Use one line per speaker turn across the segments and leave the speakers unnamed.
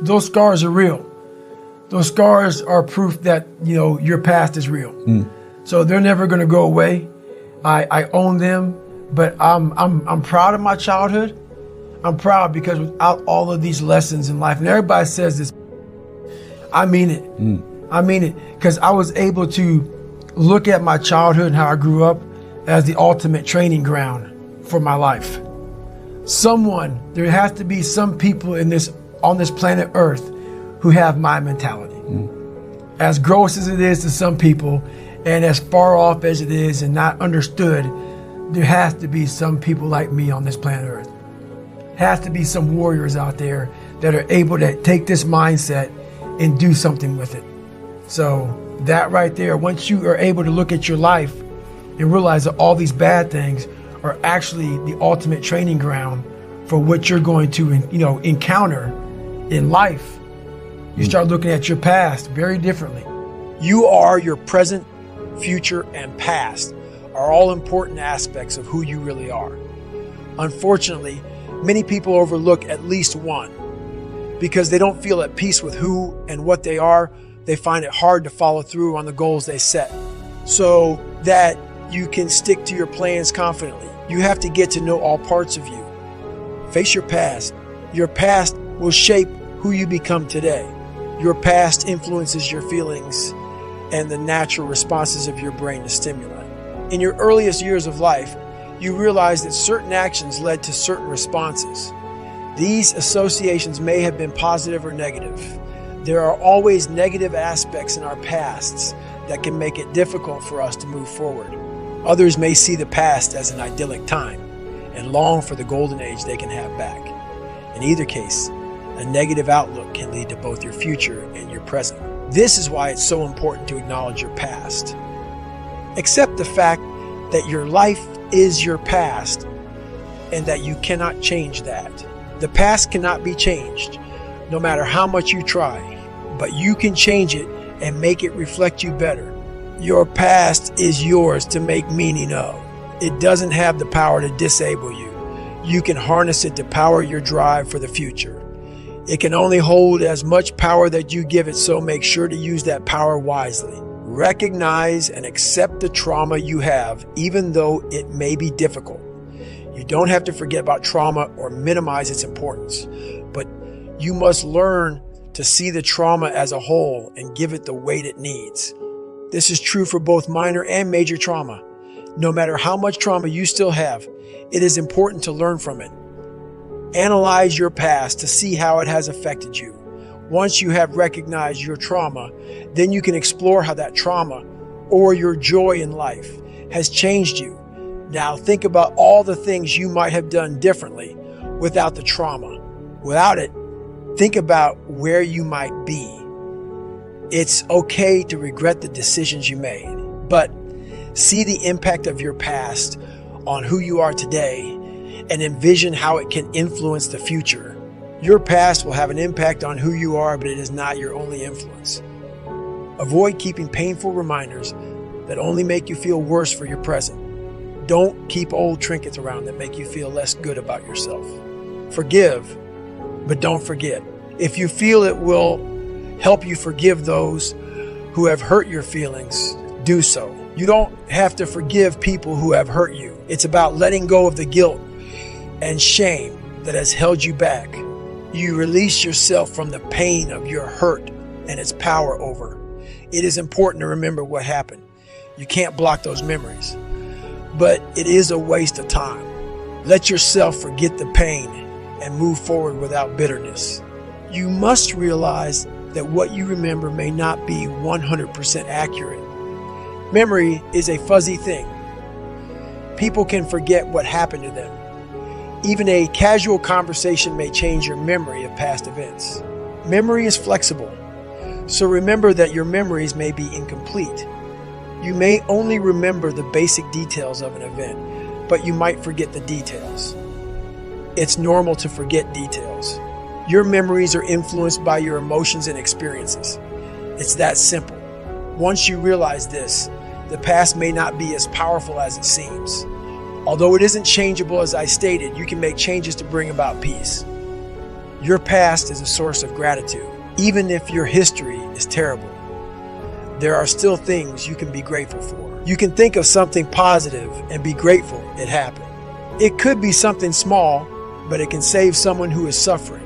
Those scars are real. Those scars are proof that, your past is real. So they're never going to go away. I own them, but I'm proud of my childhood. I'm proud because without all of these lessons in life, and everybody says this, I mean it. I mean it, because I was able to look at my childhood and how I grew up as the ultimate training ground for my life. There has to be some people on this planet Earth who have my mentality. As gross as it is to some people, and as far off as it is and not understood, there has to be some people like me on this planet Earth. Has to be some warriors out there that are able to take this mindset and do something with it. So that right there, once you are able to look at your life and realize that all these bad things are actually the ultimate training ground for what you're going to, encounter in life, you start looking at your past very differently. You are your present, future, and past are all important aspects of who you really are. Unfortunately, many people overlook at least one. Because they don't feel at peace with who and what they are, they find it hard to follow through on the goals they set. So that you can stick to your plans confidently, you have to get to know all parts of you. Face your past. Your past will shape who you become today. Your past influences your feelings and the natural responses of your brain to stimuli. In your earliest years of life, you realize that certain actions led to certain responses. These associations may have been positive or negative. There are always negative aspects in our pasts that can make it difficult for us to move forward. Others may see the past as an idyllic time and long for the golden age they can have back. In either case, a negative outlook can lead to both your future and your present. This is why it's so important to acknowledge your past. Accept the fact that your life is your past and that you cannot change that. The past cannot be changed, no matter how much you try, but you can change it and make it reflect you better. Your past is yours to make meaning of. It doesn't have the power to disable you. You can harness it to power your drive for the future. It can only hold as much power that you give it, so make sure to use that power wisely. Recognize and accept the trauma you have, even though it may be difficult. You don't have to forget about trauma or minimize its importance, but you must learn to see the trauma as a whole and give it the weight it needs. This is true for both minor and major trauma. No matter how much trauma you still have, it is important to learn from it. Analyze your past to see how it has affected you. Once you have recognized your trauma, then you can explore how that trauma or your joy in life has changed you. Now think about all the things you might have done differently without the trauma. Without it, think about where you might be. It's okay to regret the decisions you made, but see the impact of your past on who you are today and envision how it can influence the future. Your past will have an impact on who you are, but it is not your only influence. Avoid keeping painful reminders that only make you feel worse for your present. Don't keep old trinkets around that make you feel less good about yourself. Forgive, but don't forget. If you feel it will help you forgive those who have hurt your feelings, do so. You don't have to forgive people who have hurt you. It's about letting go of the guilt and shame that has held you back. You release yourself from the pain of your hurt and its power over. It is important to remember what happened. You can't block those memories, but it is a waste of time. Let yourself forget the pain and move forward without bitterness. You must realize that what you remember may not be 100% accurate. Memory is a fuzzy thing. People can forget what happened to them. Even a casual conversation may change your memory of past events. Memory is flexible, so remember that your memories may be incomplete. You may only remember the basic details of an event, but you might forget the details. It's normal to forget details. Your memories are influenced by your emotions and experiences. It's that simple. Once you realize this, the past may not be as powerful as it seems. Although it isn't changeable as I stated, you can make changes to bring about peace. Your past is a source of gratitude. Even if your history is terrible, there are still things you can be grateful for. You can think of something positive and be grateful it happened. It could be something small, but it can save someone who is suffering.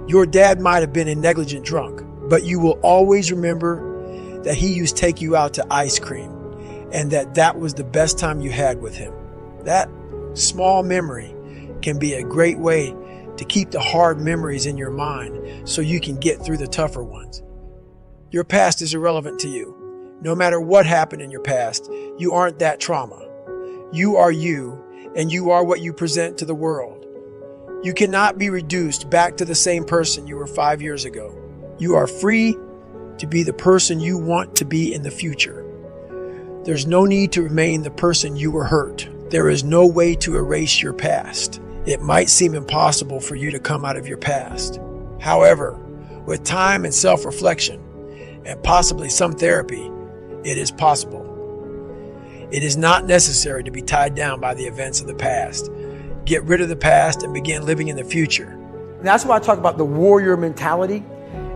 Your dad might have been a negligent drunk, but you will always remember that he used to take you out to ice cream and that was the best time you had with him. That small memory can be a great way to keep the hard memories in your mind so you can get through the tougher ones. Your past is irrelevant to you. No matter what happened in your past, you aren't that trauma. You are you, and you are what you present to the world. You cannot be reduced back to the same person you were 5 years ago. You are free to be the person you want to be in the future. There's no need to remain the person you were hurt. There is no way to erase your past. It might seem impossible for you to come out of your past. However, with time and self-reflection, and possibly some therapy, it is possible. It is not necessary to be tied down by the events of the past. Get rid of the past and begin living in the future.
And that's why I talk about the warrior mentality.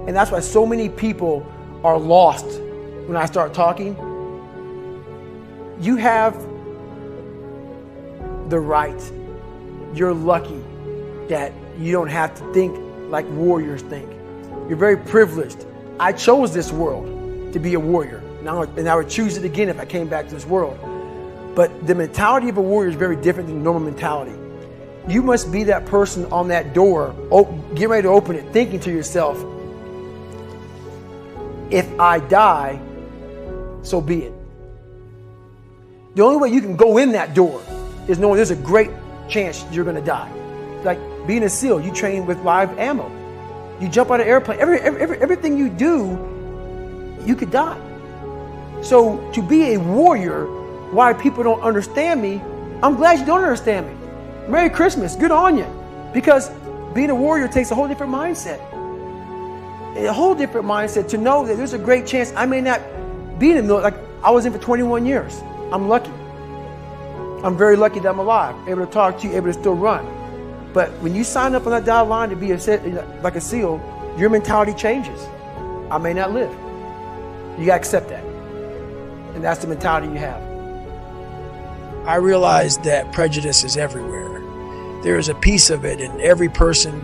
And that's why so many people are lost when I start talking. You have the right. You're lucky that you don't have to think like warriors think. You're very privileged. I chose this world to be a warrior. And I would choose it again if I came back to this world. But the mentality of a warrior is very different than normal mentality. You must be that person on that door, get ready to open it, thinking to yourself, if I die, so be it. The only way you can go in that door is knowing there's a great chance you're going to die. Like being a SEAL, you train with live ammo. You jump out of an airplane. Everything you do, you could die. So to be a warrior, why people don't understand me, I'm glad you don't understand me. Merry Christmas, good on you. Because being a warrior takes a whole different mindset. A whole different mindset to know that there's a great chance I may not be in the military. Like I was in for 21 years. I'm lucky. I'm very lucky that I'm alive, able to talk to you, able to still run. But when you sign up on that dotted line to be like a SEAL, your mentality changes. I may not live. You gotta accept that. And that's the mentality you have.
I realize that prejudice is everywhere. There is a piece of it in every person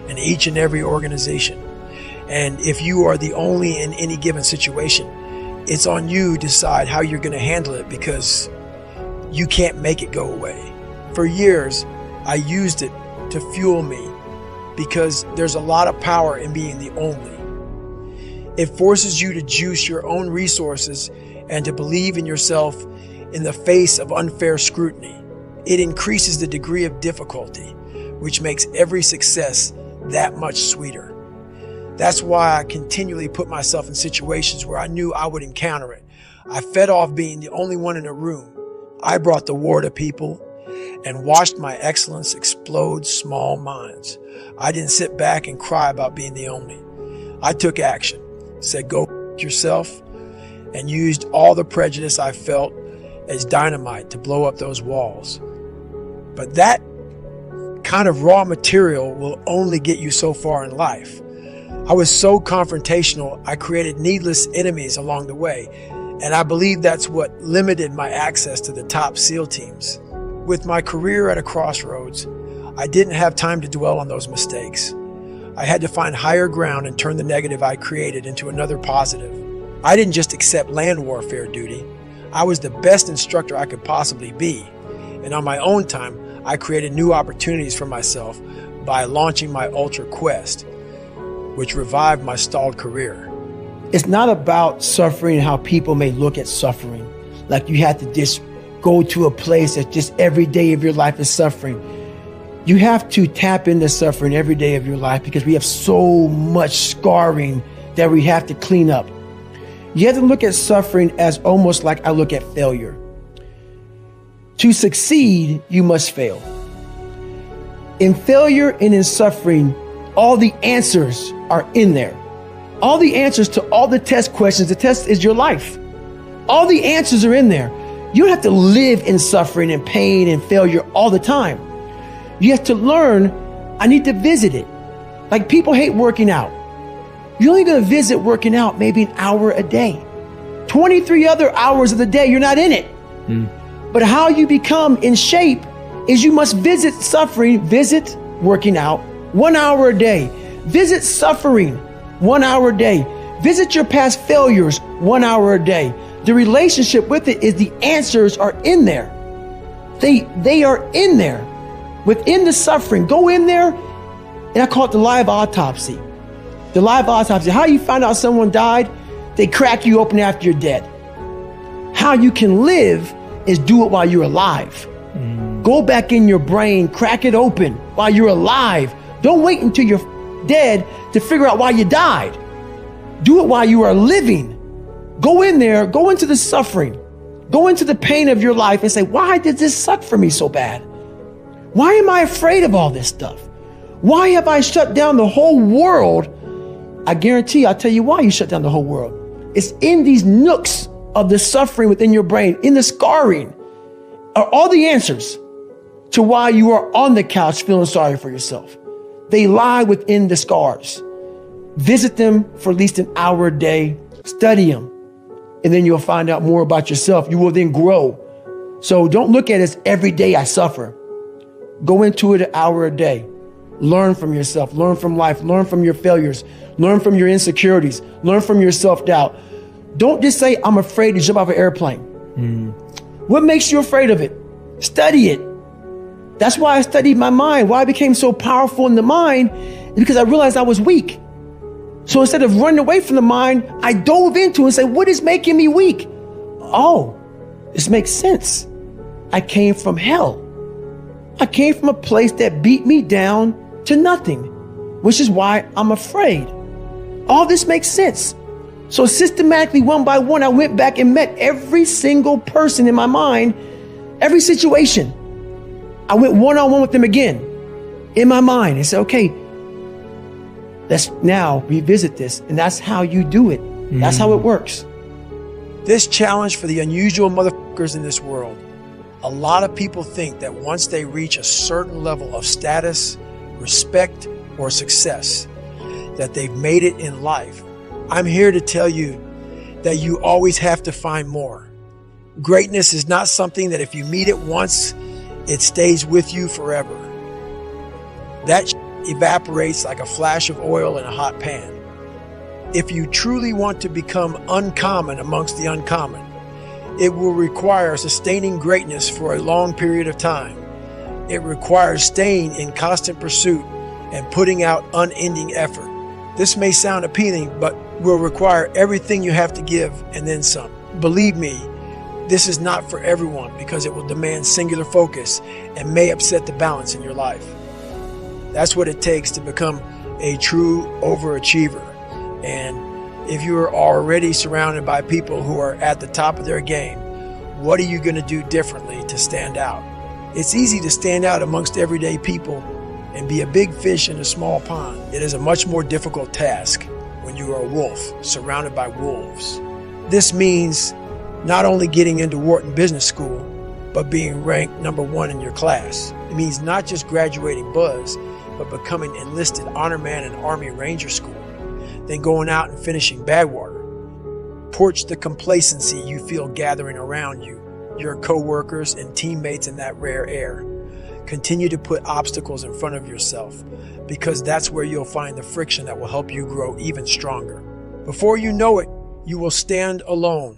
and each and every organization. And if you are the only in any given situation, it's on you to decide how you're going to handle it because you can't make it go away. For years, I used it to fuel me because there's a lot of power in being the only. It forces you to juice your own resources and to believe in yourself in the face of unfair scrutiny. It increases the degree of difficulty, which makes every success that much sweeter. That's why I continually put myself in situations where I knew I would encounter it. I fed off being the only one in a room. I brought the war to people and watched my excellence explode small minds. I didn't sit back and cry about being the only. I took action, said go yourself, and used all the prejudice I felt as dynamite to blow up those walls. But that kind of raw material will only get you so far in life. I was so confrontational, I created needless enemies along the way, and I believe that's what limited my access to the top SEAL teams. With my career at a crossroads, I didn't have time to dwell on those mistakes. I had to find higher ground and turn the negative I created into another positive. I didn't just accept land warfare duty. I was the best instructor I could possibly be. And on my own time, I created new opportunities for myself by launching my Ultra Quest, which revived my stalled career.
It's not about suffering how people may look at suffering. Like you have to just go to a place that just every day of your life is suffering. You have to tap into suffering every day of your life because we have so much scarring that we have to clean up. You have to look at suffering as almost like I look at failure. To succeed, you must fail. In failure and in suffering, all the answers are in there. All the answers to all the test questions. The test is your life. All the answers are in there. You don't have to live in suffering and pain and failure all the time. You have to learn, I need to visit it. Like people hate working out. You're only going to visit working out maybe an hour a day. 23 other hours of the day, you're not in it. But how you become in shape is you must visit suffering, visit working out 1 hour a day. Visit suffering 1 hour a day. Visit your past failures 1 hour a day. The relationship with it is the answers are in there. They are in there. Within the suffering, go in there, and I call it the live autopsy. The live autopsy. How you find out someone died? They crack you open after you're dead. How you can live is do it while you're alive. Go back in your brain, crack it open while you're alive. Don't wait until you're dead to figure out why you died. Do it while you are living. Go in there, go into the suffering, go into the pain of your life and say, why did this suck for me so bad? Why am I afraid of all this stuff? Why have I shut down the whole world? I guarantee I'll tell you why you shut down the whole world. It's in these nooks of the suffering within your brain, in the scarring, are all the answers to why you are on the couch feeling sorry for yourself. They lie within the scars. Visit them for at least an hour a day. Study them. And then you'll find out more about yourself. You will then grow. So don't look at it as every day I suffer. Go into it an hour a day. Learn from yourself. Learn from life. Learn from your failures. Learn from your insecurities. Learn from your self-doubt. Don't just say, I'm afraid to jump off an airplane. What makes you afraid of it? Study it. That's why I studied my mind. Why I became so powerful in the mind is because I realized I was weak. So instead of running away from the mind, I dove into it and said, what is making me weak? Oh, this makes sense. I came from hell. I came from a place that beat me down to nothing, which is why I'm afraid. All this makes sense. So systematically, one by one, I went back and met every single person in my mind, every situation. I went one-on-one with them again in my mind and said, okay, let's now revisit this. And that's how you do it. That's how it works. This challenge for the unusual motherfuckers in this world. A lot of people think that once they reach a certain level of status, respect, or success, that they've made it in life. I'm here to tell you that you always have to find more. Greatness is not something that if you meet it once, it stays with you forever. That evaporates like a flash of oil in a hot pan. If you truly want to become uncommon amongst the uncommon, it will require sustaining greatness for a long period of time. It requires staying in constant pursuit and putting out unending effort. This may sound appealing, but will require everything you have to give and then some. Believe me, this is not for everyone because it will demand singular focus and may upset the balance in your life. That's what it takes to become a true overachiever. And if you are already surrounded by people who are at the top of their game, what are you going to do differently to stand out? It's easy to stand out amongst everyday people and be a big fish in a small pond. It is a much more difficult task when you are a wolf surrounded by wolves. This means not only getting into Wharton Business School, but being ranked #1 in your class. It means not just graduating Buzz, but becoming enlisted honor man in Army Ranger School, then going out and finishing Badwater. Porch the complacency you feel gathering around you, your co-workers and teammates in that rare air. Continue to put obstacles in front of yourself because that's where you'll find the friction that will help you grow even stronger. Before you know it, you will stand alone